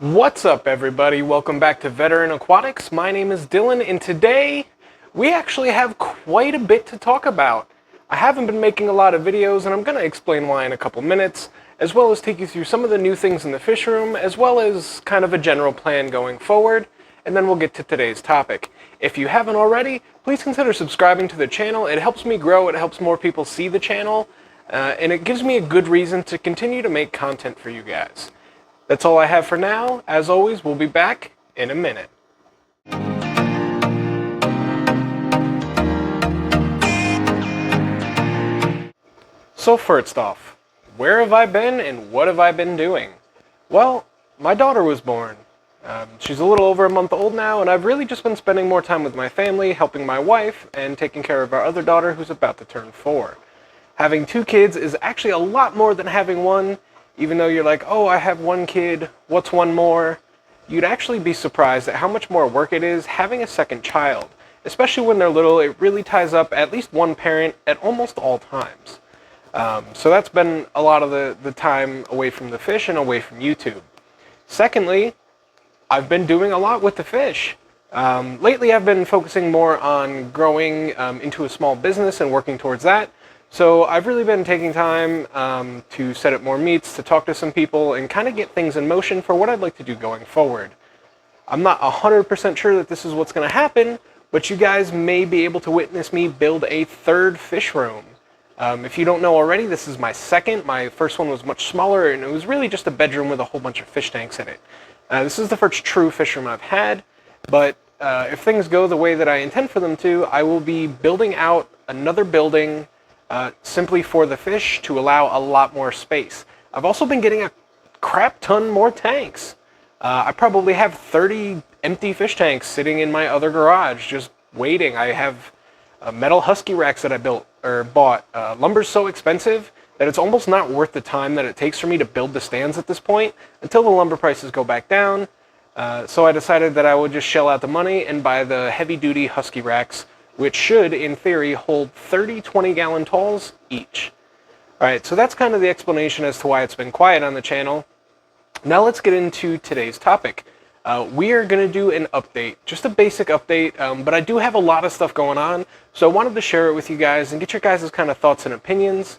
What's up, everybody? Welcome back to Veteran Aquatics. My name is Dylan, and today we actually have quite a bit to talk about. I haven't been making a lot of videos, and I'm going to explain why in a couple minutes, as well as take you through some of the new things in the fish room, as well as kind of a general plan going forward, and then we'll get to today's topic. If you haven't already, please consider subscribing to the channel. It helps me grow, it helps more people see the channel, and it gives me a good reason to continue to make content for you guys. That's all I have for now. As always, we'll be back in a minute. So first off, where have I been and what have I been doing? Well, my daughter was born. She's a little over a month old now, and I've really just been spending more time with my family, helping my wife, and taking care of our other daughter who's about to turn 4. Having 2 kids is actually a lot more than having one. Even though you're like, oh, I have 1 kid, what's one more? You'd actually be surprised at how much more work it is having a second child. Especially when they're little, it really ties up at least one parent at almost all times. So that's been a lot of the time away from the fish and away from YouTube. Secondly, I've been doing a lot with the fish. Lately I've been focusing more on growing into a small business and working towards that. So I've really been taking time to set up more meets, to talk to some people, and kind of get things in motion for what I'd like to do going forward. I'm not 100% sure that this is what's going to happen, but you guys may be able to witness me build a 3rd fish room. If you don't know already, this is my 2nd. My first one was much smaller, and it was really just a bedroom with a whole bunch of fish tanks in it. This is the first true fish room I've had, but if things go the way that I intend for them to, I will be building out another building simply for the fish to allow a lot more space. I've also been getting a crap ton more tanks. I probably have 30 empty fish tanks sitting in my other garage just waiting. I have metal husky racks that I bought. Lumber's so expensive that it's almost not worth the time that it takes for me to build the stands at this point until the lumber prices go back down. So I decided that I would just shell out the money and buy the heavy-duty husky racks, which should, in theory, hold 30 20-gallon talls each. Alright, so that's kind of the explanation as to why it's been quiet on the channel. Now let's get into today's topic. We are going to do an update, just a basic update, but I do have a lot of stuff going on, so I wanted to share it with you guys and get your guys' kind of thoughts and opinions.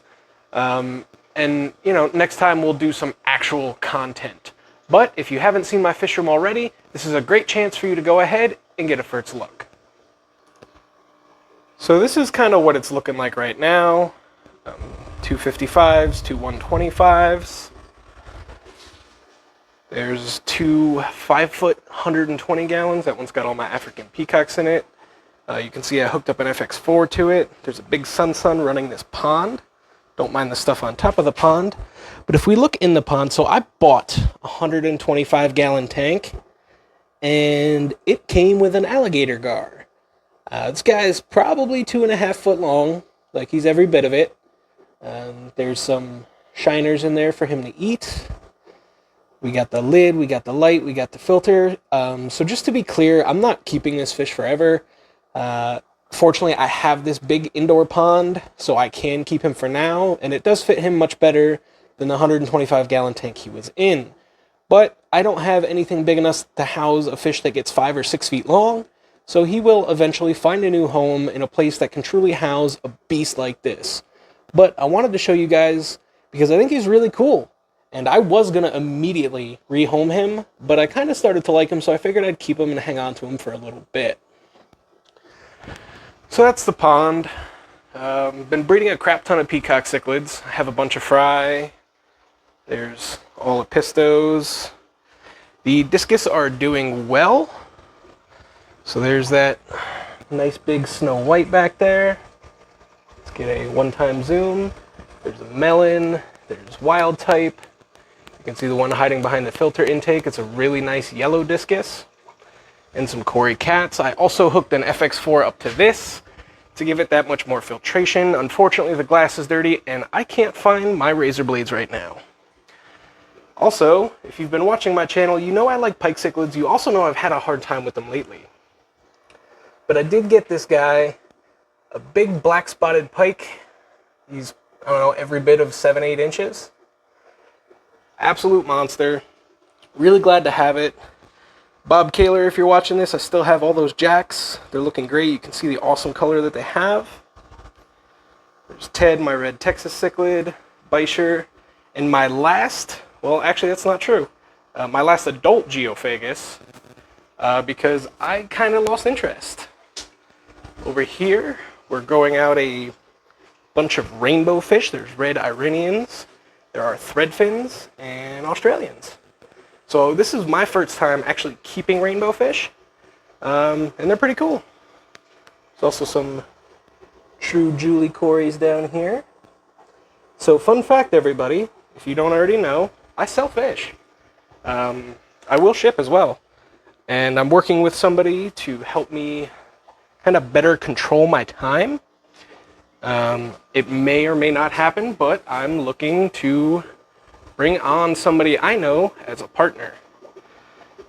And, you know, next time we'll do some actual content. But if you haven't seen my fish room already, this is a great chance for you to go ahead and get a first look. So this is kind of what it's looking like right now. 255s, 2 125s. There's 2 5-foot 120 gallons. That one's got all my African peacocks in it. You can see I hooked up an FX4 to it. There's a big sun running this pond. Don't mind the stuff on top of the pond. But if we look in the pond, so I bought a 125-gallon tank, and it came with an alligator gar. This guy is probably 2.5 foot long, like he's every bit of it. There's some shiners in there for him to eat. We got the lid, we got the light, we got the filter. So just to be clear, I'm not keeping this fish forever. Fortunately, I have this big indoor pond, so I can keep him for now, and it does fit him much better than the 125-gallon tank he was in. But I don't have anything big enough to house a fish that gets 5 or 6 feet long, so he will eventually find a new home in a place that can truly house a beast like this. But I wanted to show you guys because I think he's really cool. And I was going to immediately rehome him, but I kind of started to like him, so I figured I'd keep him and hang on to him for a little bit. So that's the pond. Been breeding a crap ton of peacock cichlids. I have a bunch of fry. There's all Apistos. The Discus are doing well. So there's that nice big Snow White back there. Let's get a one-time zoom. There's a melon. There's wild type. You can see the one hiding behind the filter intake. It's a really nice yellow Discus. And some Cory cats. I also hooked an FX4 up to this to give it that much more filtration. Unfortunately, the glass is dirty, and I can't find my razor blades right now. Also, if you've been watching my channel, you know I like pike cichlids. You also know I've had a hard time with them lately. But I did get this guy, a big black spotted pike. He's, I don't know, every bit of 7-8 inches. Absolute monster. Really glad to have it. Bob Kaler, if you're watching this, I still have all those jacks. They're looking great. You can see the awesome color that they have. There's Ted, my red Texas cichlid, Beischer, and my last, well, actually that's not true, my last adult geophagus, because I kind of lost interest. Over here, we're growing out a bunch of rainbow fish. There's red Iranians, there are threadfins, and Australians. So this is my first time actually keeping rainbow fish, and they're pretty cool. There's also some true Julie Corys down here. So fun fact, everybody, if you don't already know, I sell fish. I will ship as well. And I'm working with somebody to help me kind of better control my time. It may or may not happen, but I'm looking to bring on somebody I know as a partner.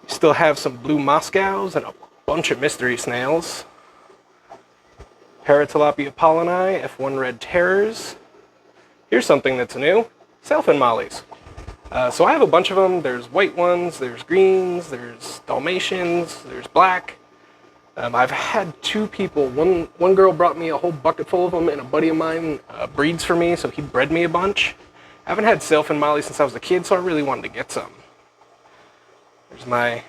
We still have some blue Moscows and a bunch of mystery snails. Paratilapia pollini, F1 red terrors. Here's something that's new, sailfin mollies. So I have a bunch of them. There's white ones, there's greens, there's Dalmatians, there's black. I've had two people, one girl brought me a whole bucket full of them, and a buddy of mine breeds for me, so he bred me a bunch. I haven't had sailfin molly since I was a kid, so I really wanted to get some. There's my,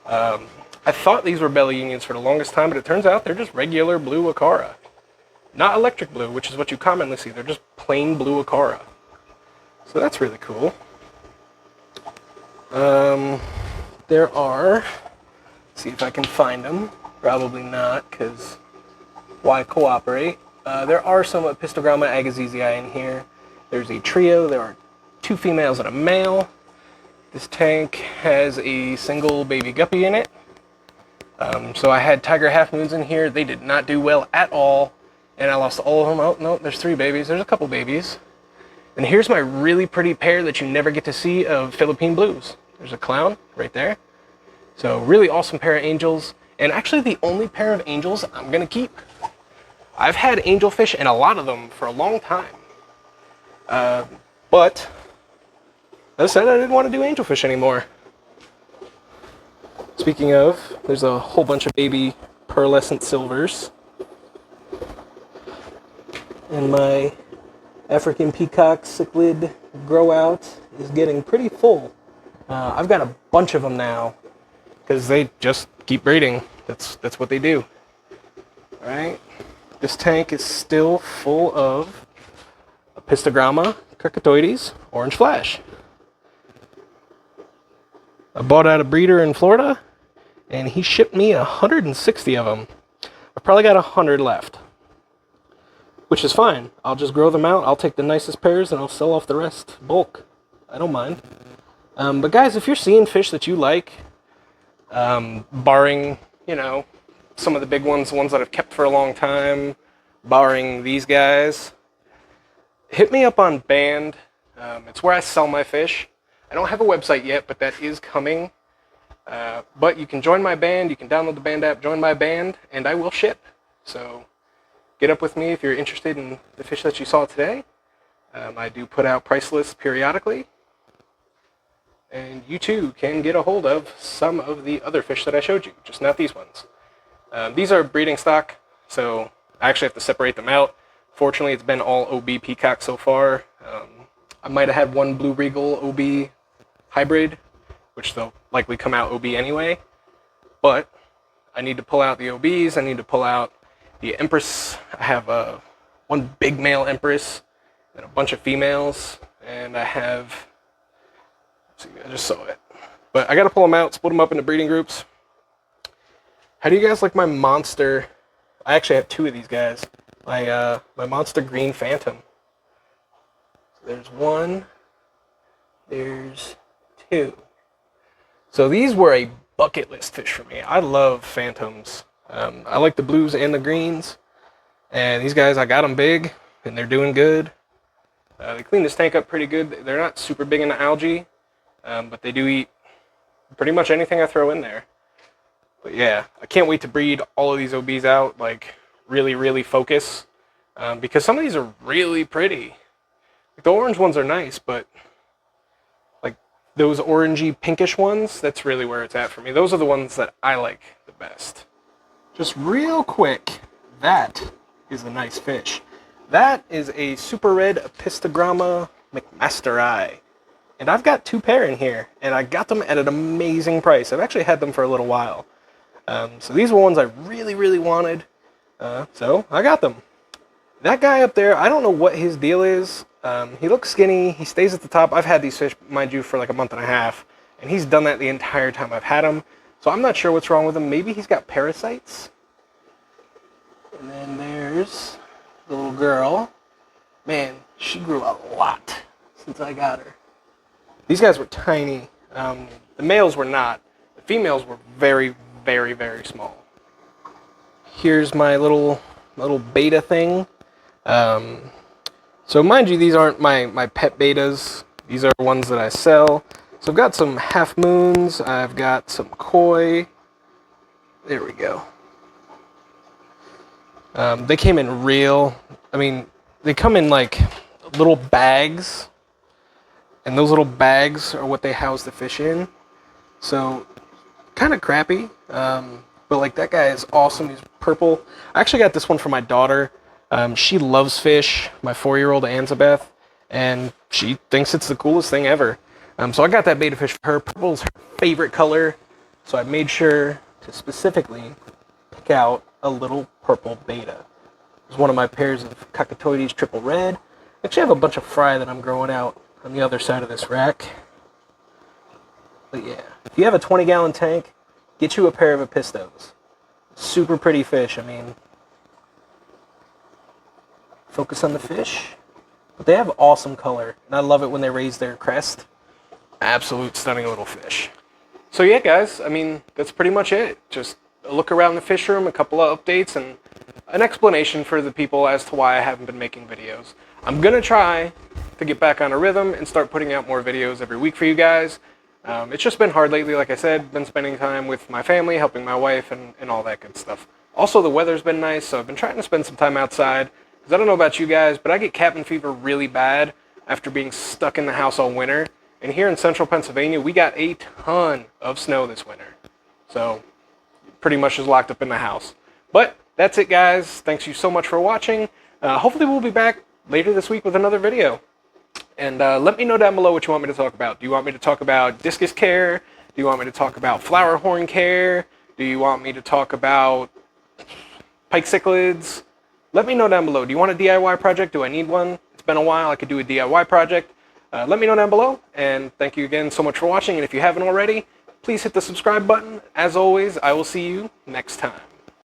I thought these were belly unions for the longest time, but it turns out they're just regular blue Acara. Not electric blue, which is what you commonly see. They're just plain blue Acara. So that's really cool. There are, let's see if I can find them. Probably not, because why cooperate? There are some Apistogramma agassizii in here. There's a trio. There are 2 females and a male. This tank has a single baby guppy in it. So I had tiger half moons in here. They did not do well at all, and I lost all of them. Oh no, there's 3 babies. There's a couple babies. And here's my really pretty pair that you never get to see of Philippine blues. There's a clown right there. So really awesome pair of angels, and actually the only pair of angels I'm gonna keep. I've had angelfish and a lot of them for a long time, but I said I didn't want to do angelfish anymore. Speaking of, there's a whole bunch of baby pearlescent silvers. And my African Peacock cichlid grow out is getting pretty full. I've got a bunch of them now because they just keep breeding. That's what they do. All right. This tank is still full of Apistogramma cricketoides, orange flash. I bought out a breeder in Florida, and he shipped me 160 of them. I've probably got 100 left, which is fine. I'll just grow them out. I'll take the nicest pairs, and I'll sell off the rest bulk. I don't mind. But guys, if you're seeing fish that you like, barring, you know, some of the big ones, the ones that I've kept for a long time, barring these guys, hit me up on Band. It's where I sell my fish. I don't have a website yet, but that is coming. But you can join my band, you can download the Band app, join my band, and I will ship. So get up with me if you're interested in the fish that you saw today. I do put out price lists periodically. And you too can get a hold of some of the other fish that I showed you, just not these ones. These are breeding stock, so I actually have to separate them out. Fortunately, it's been all OB Peacock so far. I might have had one Blue Regal OB hybrid, which they'll likely come out OB anyway. But I need to pull out the OBs, I need to pull out the Empress. I have one big male Empress and a bunch of females, and I have, let's see, I just saw it. But I gotta pull them out, split them up into breeding groups. How do you guys like my monster? I actually have 2 of these guys. My monster green phantom. So there's 1, there's 2. So these were a bucket list fish for me. I love phantoms. I like the blues and the greens. And these guys, I got them big, and they're doing good. They clean this tank up pretty good. They're not super big into algae, but they do eat pretty much anything I throw in there. But yeah, I can't wait to breed all of these OBs out, like really, really focus, because some of these are really pretty. Like, the orange ones are nice, but like those orangey pinkish ones, that's really where it's at for me. Those are the ones that I like the best. Just real quick, that is a nice fish. That is a super red Apistogramma McMasteri. And I've got 2 pair in here, and I got them at an amazing price. I've actually had them for a little while. So these were ones I really, really wanted. So I got them. That guy up there, I don't know what his deal is. He looks skinny. He stays at the top. I've had these fish, mind you, for like a month and a half, and he's done that the entire time I've had him. So I'm not sure what's wrong with him. Maybe he's got parasites. And then there's the little girl. Man, she grew a lot since I got her. These guys were tiny. The males were not. The females were very, very, very small. Here's my little beta thing. So mind you, these aren't my pet betas. These are ones that I sell. So I've got some half moons. I've got some koi. There we go. They came in they come in like little bags. And those little bags are what they house the fish in. So, kind of crappy. But like that guy is awesome. He's purple. I actually got this one for my daughter. She loves fish, my 4-year-old Anzabeth, and she thinks it's the coolest thing ever. So I got that beta fish for her. Purple's her favorite color. So I made sure to specifically pick out a little purple beta. It's one of my pairs of Cockatoides triple red. I actually have a bunch of fry that I'm growing out on the other side of this rack. But yeah, if you have a 20-gallon tank, get you a pair of Apistos. Super pretty fish. I mean, focus on the fish. But they have awesome color, and I love it when they raise their crest. Absolute stunning little fish. So yeah, guys, I mean, that's pretty much it. Just a look around the fish room, a couple of updates, and an explanation for the people as to why I haven't been making videos. I'm going to try to get back on a rhythm and start putting out more videos every week for you guys. It's just been hard lately, like I said. Been spending time with my family, helping my wife, and all that good stuff. Also, the weather's been nice, so I've been trying to spend some time outside. Because I don't know about you guys, but I get cabin fever really bad after being stuck in the house all winter. And here in central Pennsylvania, we got a ton of snow this winter. So, pretty much just locked up in the house. But that's it, guys. Thanks you so much for watching. Hopefully we'll be back later this week with another video. And let me know down below what you want me to talk about. Do you want me to talk about discus care? Do you want me to talk about flower horn care? Do you want me to talk about pike cichlids? Let me know down below. Do you want a DIY project? Do I need one? It's been a while. I could do a DIY project. Let me know down below. And thank you again so much for watching. And if you haven't already, please hit the subscribe button. As always, I will see you next time.